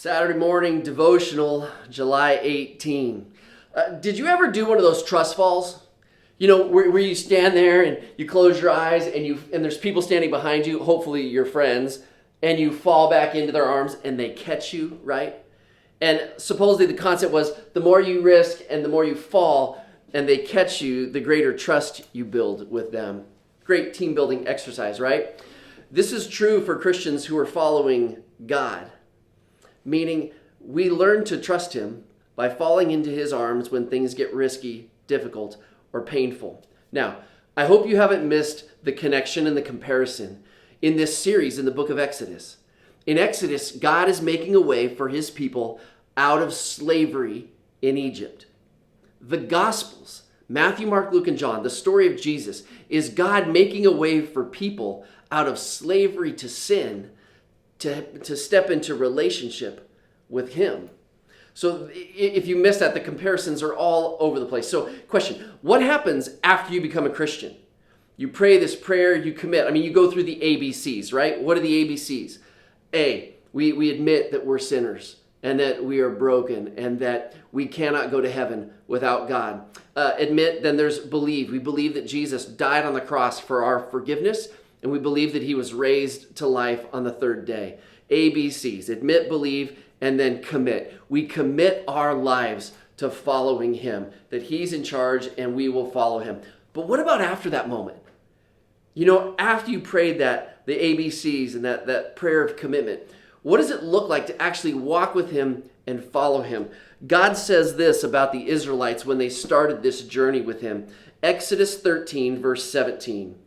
Saturday morning devotional, July 18. Did you ever do one of those trust falls? You know, where you stand there and you close your eyes and there's people standing behind you, hopefully your friends, and you fall back into their arms and they catch you, right? And supposedly the concept was the more you risk and the more you fall and they catch you, the greater trust you build with them. Great team building exercise, right? This is true for Christians who are following God. Meaning, we learn to trust him by falling into his arms when things get risky, difficult, or painful. Now, I hope you haven't missed the connection and the comparison in this series in the book of Exodus. In Exodus, God is making a way for his people out of slavery in Egypt. The Gospels, Matthew, Mark, Luke, and John, the story of Jesus, is God making a way for people out of slavery to sin to step into relationship with him. So if you missed that, the comparisons are all over the place. So question, what happens after you become a Christian? You pray this prayer, you commit. I mean, you go through the ABCs, right? What are the ABCs? A, we admit that we're sinners and that we are broken and that we cannot go to heaven without God. Admit, then there's believe. We believe that Jesus died on the cross for our forgiveness, and we believe that he was raised to life on the third day. ABCs, admit, believe, and then commit. We commit our lives to following him, that he's in charge and we will follow him. But what about after that moment? You know, after you prayed the ABCs and that prayer of commitment, what does it look like to actually walk with him and follow him? God says this about the Israelites when they started this journey with him. Exodus 13, verse 17.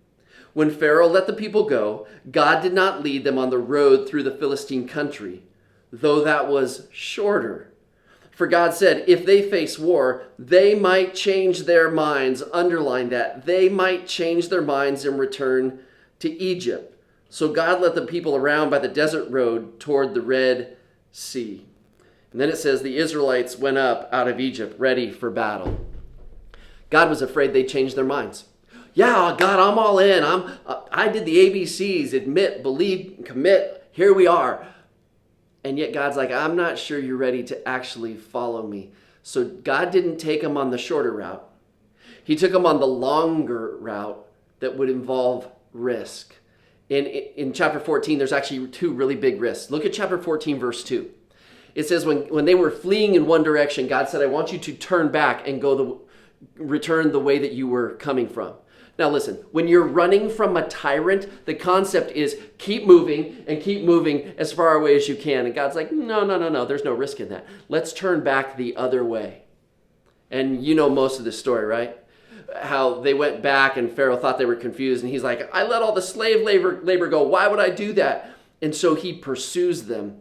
When Pharaoh let the people go, God did not lead them on the road through the Philistine country, though that was shorter. For God said, if they face war, they might change their minds. Underline that. They might change their minds and return to Egypt. So God led the people around by the desert road toward the Red Sea. And then it says the Israelites went up out of Egypt ready for battle. God was afraid they'd change their minds. Yeah, God, I'm all in. I did the ABCs, admit, believe, commit. Here we are. And yet God's like, I'm not sure you're ready to actually follow me. So God didn't take them on the shorter route. He took them on the longer route that would involve risk. In chapter 14, there's actually two really big risks. Look at chapter 14, verse 2. It says when they were fleeing in one direction, God said, I want you to turn back and return the way that you were coming from. Now listen, when you're running from a tyrant, the concept is keep moving and keep moving as far away as you can. And God's like, no, there's no risk in that. Let's turn back the other way. And you know most of this story, right? How they went back and Pharaoh thought they were confused. And he's like, I let all the slave labor go. Why would I do that? And so he pursues them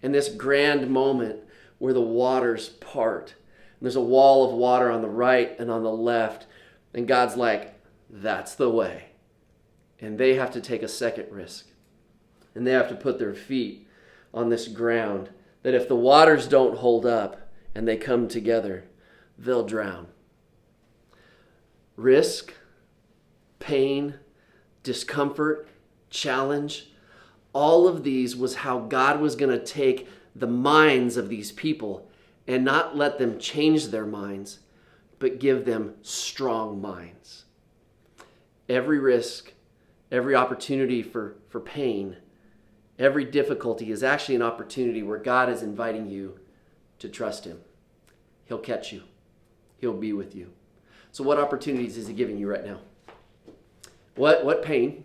in this grand moment where the waters part. And there's a wall of water on the right and on the left. And God's like, that's the way. And they have to take a second risk. And they have to put their feet on this ground that if the waters don't hold up and they come together, they'll drown. Risk, pain, discomfort, challenge, all of these was how God was going to take the minds of these people and not let them change their minds, but give them strong minds. Every risk, every opportunity for pain, every difficulty is actually an opportunity where God is inviting you to trust him. He'll catch you. He'll be with you. So what opportunities is he giving you right now? What pain,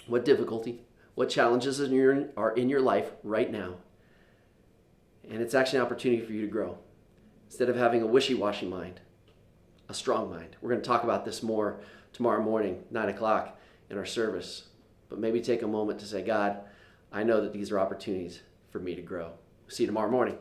what difficulty, what challenges are in your life right now? And it's actually an opportunity for you to grow. Instead of having a wishy-washy mind, a strong mind. We're going to talk about this more tomorrow morning, 9 o'clock in our service. But maybe take a moment to say, God, I know that these are opportunities for me to grow. See you tomorrow morning.